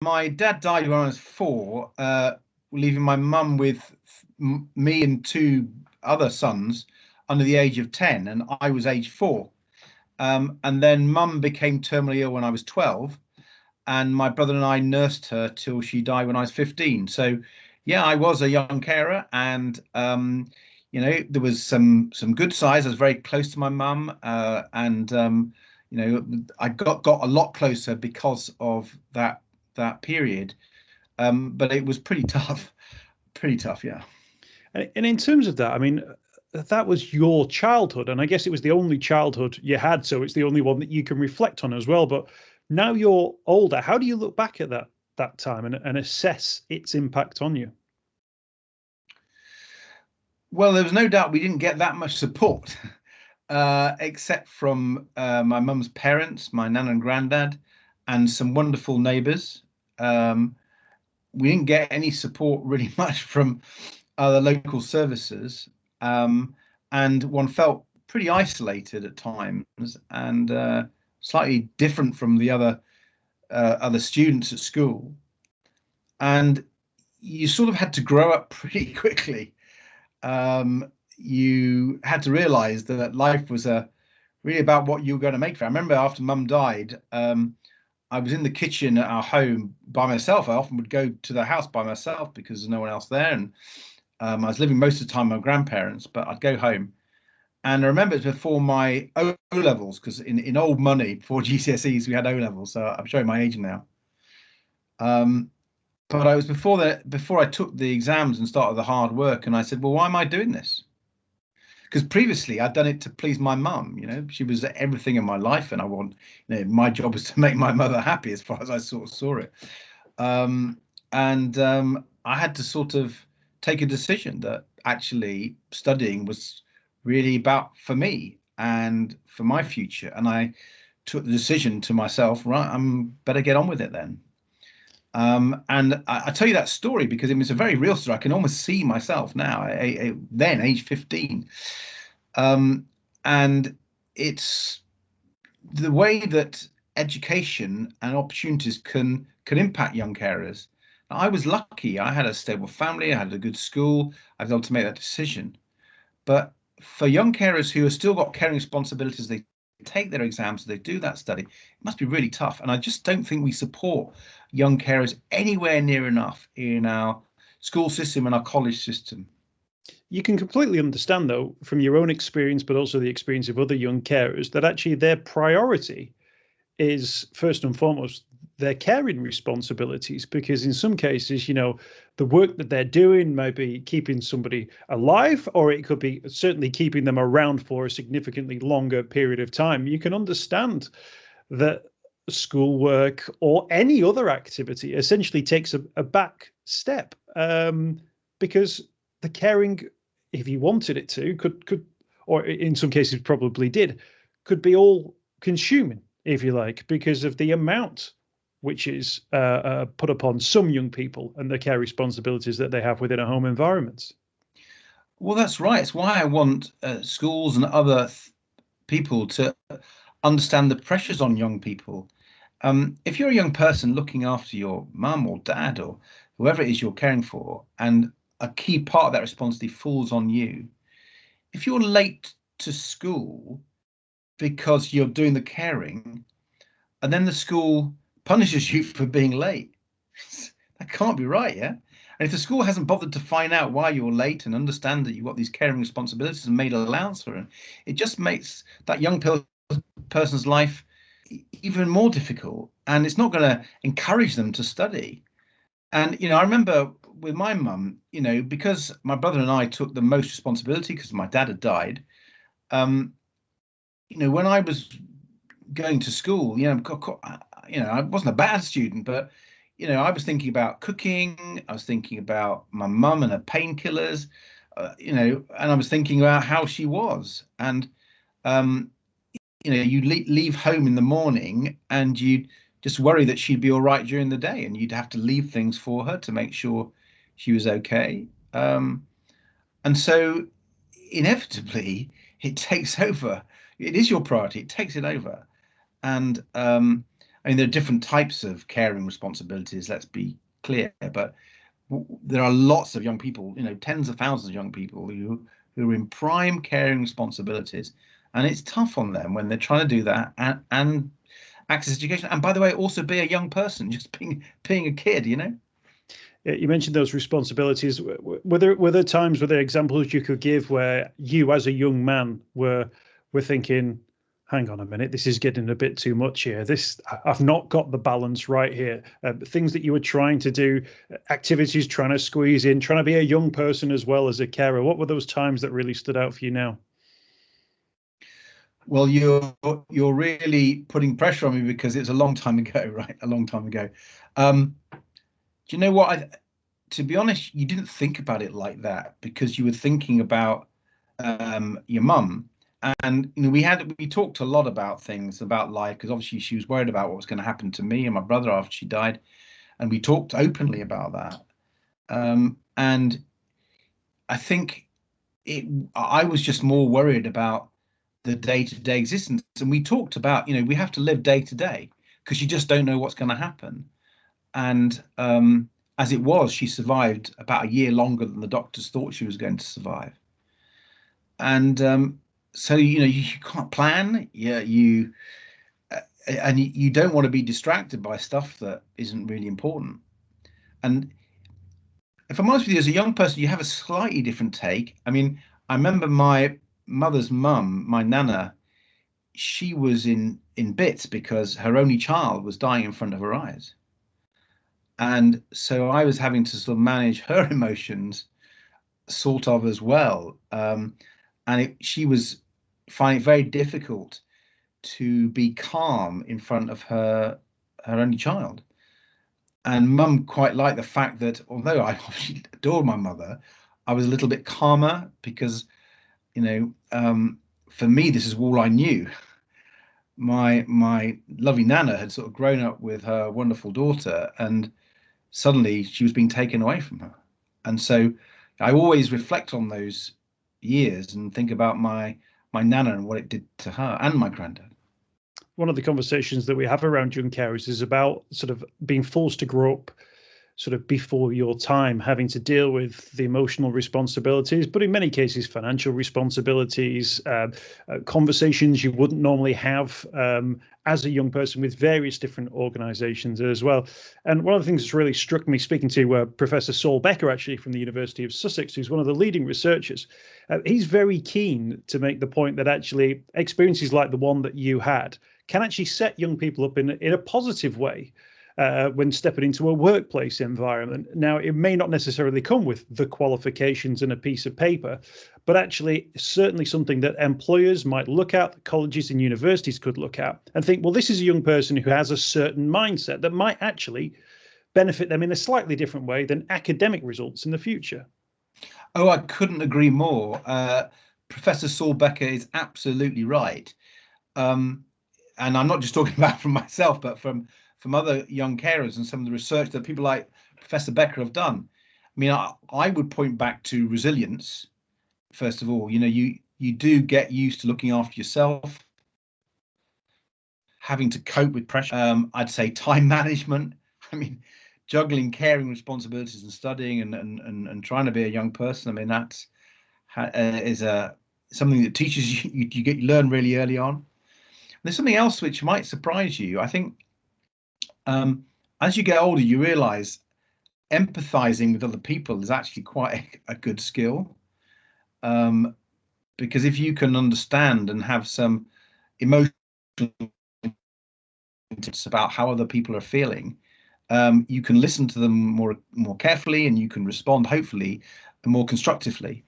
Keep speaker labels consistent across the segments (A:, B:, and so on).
A: My dad died when I was 4, leaving my mum with me and two other sons under the age of 10, and I was age 4. And then mum became terminally ill when I was 12, and my brother and I nursed her till she died when I was 15. So, yeah, I was a young carer, and there was some good sides. I was very close to my mum, and I got a lot closer because of that period. But it was pretty tough, pretty tough, yeah.
B: And in terms of that, I mean, that was your childhood, and I guess it was the only childhood you had, so it's the only one that you can reflect on as well. But now you're older, how do you look back at that time and assess its impact on you?
A: Well, there was no doubt we didn't get that much support, except from my mum's parents, my nan and granddad, and some wonderful neighbours. Um, we didn't get any support really much from other local services, um, and one felt pretty isolated at times, and slightly different from the other students at school. And you sort of had to grow up pretty quickly. You had to realize that life was really about what you were going to make for it. I remember after mum died, I was in the kitchen at our home by myself. I often would go to the house by myself because there's no one else there. And I was living most of the time with my grandparents, but I'd go home. And I remember it was before my O levels, because in old money, before GCSEs, we had O levels. So I'm showing my age now. Um, but I was before I took the exams and started the hard work. And I said, well, why am I doing this? Because previously I'd done it to please my mum. She was everything in my life, and my job was to make my mother happy as far as I sort of saw it. And I had to sort of take a decision that actually studying was really about for me and for my future. And I took the decision to myself, right, I'm better get on with it then. And I tell you that story because it was a very real story. I can almost see myself now, then age 15. Um, and it's the way that education and opportunities can impact young carers. I was lucky. I had a stable family. I had a good school. I was able to make that decision. But for young carers who have still got caring responsibilities, they take their exams, they do that study, it must be really tough. And I just don't think we support young carers anywhere near enough in our school system and our college system.
B: You can completely understand, though, from your own experience, but also the experience of other young carers, that actually their priority is first and foremost their caring responsibilities, because in some cases, the work that they're doing may be keeping somebody alive, or it could be certainly keeping them around for a significantly longer period of time. You can understand that schoolwork or any other activity essentially takes a back step, because the caring, if you wanted it to, could, or in some cases probably did, could be all consuming, if you like, because of the amount which is put upon some young people and the care responsibilities that they have within a home environment.
A: Well, that's right. It's why I want schools and other people to understand the pressures on young people. If you're a young person looking after your mum or dad or whoever it is you're caring for, and a key part of that responsibility falls on you, if you're late to school because you're doing the caring, and then the school punishes you for being late, that can't be right, yeah? And if the school hasn't bothered to find out why you're late and understand that you've got these caring responsibilities and made allowance for it, it just makes that young person's life even more difficult. And it's not going to encourage them to study. And, I remember with my mum, because my brother and I took the most responsibility because my dad had died, um, when I was going to school, I wasn't a bad student, but I was thinking about cooking. I was thinking about my mum and her painkillers, and I was thinking about how she was. And um, you leave home in the morning, and you just worry that she'd be all right during the day, and you'd have to leave things for her to make sure she was okay. And so, inevitably, it takes over. It is your priority. It takes it over. And I mean, there are different types of caring responsibilities, let's be clear, but there are lots of young people, tens of thousands of young people who are in prime caring responsibilities, and it's tough on them when they're trying to do that and access education. And by the way, also be a young person, just being a kid.
B: You mentioned those responsibilities. Were there times, were there examples you could give where you, as a young man, were thinking, hang on a minute, this is getting a bit too much here. I've not got the balance right here. Things that you were trying to do, activities trying to squeeze in, trying to be a young person as well as a carer. What were those times that really stood out for you now?
A: Well, you're really putting pressure on me because it's a long time ago, right? A long time ago. Do you know what? To be honest, you didn't think about it like that because you were thinking about your mum, and we talked a lot about things about life because obviously she was worried about what was going to happen to me and my brother after she died, and we talked openly about that. And I think I was just more worried about the day-to-day existence, and we talked about we have to live day to day because you just don't know what's going to happen. And as it was, she survived about a year longer than the doctors thought she was going to survive. And so you can't plan. Yeah, and you don't want to be distracted by stuff that isn't really important. And if I'm honest with you, as a young person, you have a slightly different take. I mean, I remember my mother's mum, my nana. She was in bits because her only child was dying in front of her eyes. And so I was having to sort of manage her emotions sort of as well. And she was finding it very difficult to be calm in front of her only child. And mum quite liked the fact that although I obviously adored my mother, I was a little bit calmer because, for me, this is all I knew. My lovely nana had sort of grown up with her wonderful daughter, and suddenly she was being taken away from her. And so I always reflect on those years and think about my nana and what it did to her and my granddad.
B: One of the conversations that we have around young carers is about sort of being forced to grow up sort of before your time, having to deal with the emotional responsibilities, but in many cases, financial responsibilities, conversations you wouldn't normally have as a young person with various different organizations as well. And one of the things that's really struck me speaking to Professor Saul Becker, actually from the University of Sussex, who's one of the leading researchers, he's very keen to make the point that actually experiences like the one that you had can actually set young people up in a positive way when stepping into a workplace environment. Now, it may not necessarily come with the qualifications and a piece of paper, but actually certainly something that employers might look at, that colleges and universities could look at and think, well, this is a young person who has a certain mindset that might actually benefit them in a slightly different way than academic results in the future.
A: Oh, I couldn't agree more. Professor Saul Becker is absolutely right. And I'm not just talking about from myself, but from other young carers and some of the research that people like Professor Becker have done. I mean, I would point back to resilience. First of all, you do get used to looking after yourself, having to cope with pressure. I'd say time management. I mean, juggling caring responsibilities and studying and trying to be a young person. I mean, that is something that teaches you learn really early on. There's something else which might surprise you. I think as you get older, you realize empathizing with other people is actually quite a good skill. Because if you can understand and have some emotional about how other people are feeling, you can listen to them more carefully, and you can respond hopefully more constructively.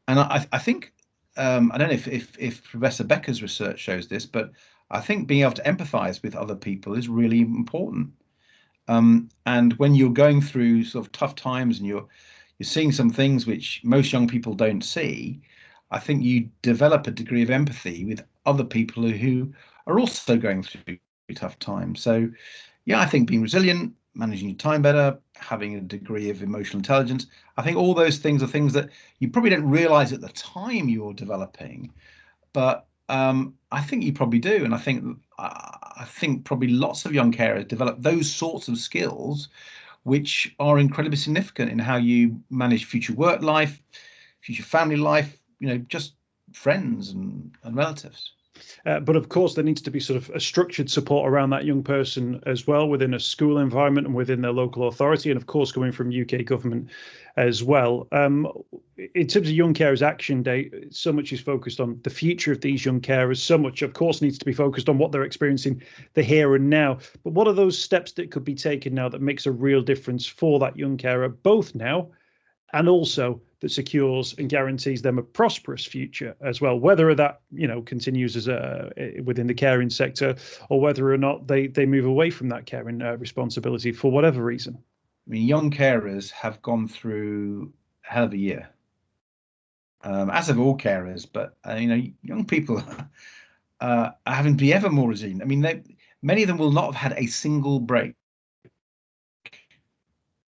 A: And I think I don't know if Professor Becker's research shows this, but I think being able to empathize with other people is really important. And when you're going through sort of tough times and you're seeing some things which most young people don't see, I think you develop a degree of empathy with other people who are also going through tough times. So, yeah, I think being resilient, managing your time better, having a degree of emotional intelligence, I think all those things are things that you probably don't realize at the time you're developing, but I think you probably do. And I think I think probably lots of young carers develop those sorts of skills, which are incredibly significant in how you manage future work life, future family life, just friends and relatives.
B: But of course, there needs to be sort of a structured support around that young person as well within a school environment and within their local authority, and of course, coming from UK government as well. In terms of Young Carers Action Day, so much is focused on the future of these young carers. So much, of course, needs to be focused on what they're experiencing, the here and now. But what are those steps that could be taken now that makes a real difference for that young carer, both now and also that secures and guarantees them a prosperous future as well, whether that continues as within the caring sector, or whether or not they move away from that caring responsibility for whatever reason?
A: I mean, young carers have gone through a hell of a year, as have all carers. But young people are having to be ever more resilient. I mean, many of them will not have had a single break.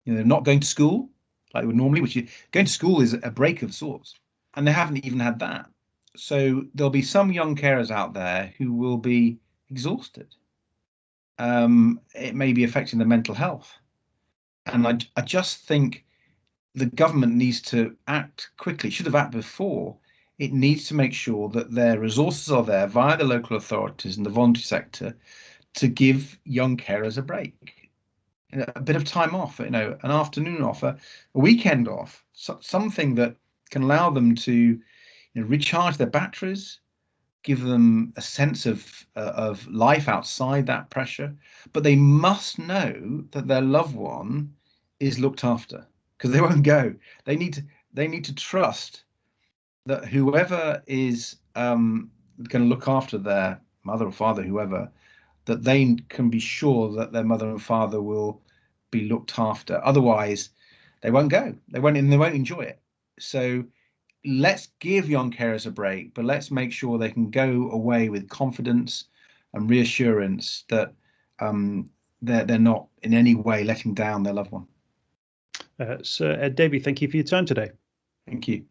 A: They're not going to school like they would normally, going to school is a break of sorts, and they haven't even had that. So there'll be some young carers out there who will be exhausted. It may be affecting their mental health. And I just think the government needs to act quickly. It should have acted before. It needs to make sure that their resources are there via the local authorities and the voluntary sector to give young carers a break, a bit of time off, an afternoon off, a weekend off, something that can allow them to recharge their batteries, give them a sense of life outside that pressure. But they must know that their loved one is looked after, because they won't go. They need to trust that whoever is going to look after their mother or father, whoever, that they can be sure that their mother and father will be looked after. Otherwise, they won't go. They won't enjoy it. So let's give young carers a break, but let's make sure they can go away with confidence and reassurance that they're not in any way letting down their loved one.
B: Sir Ed Davey, thank you for your time today.
A: Thank you.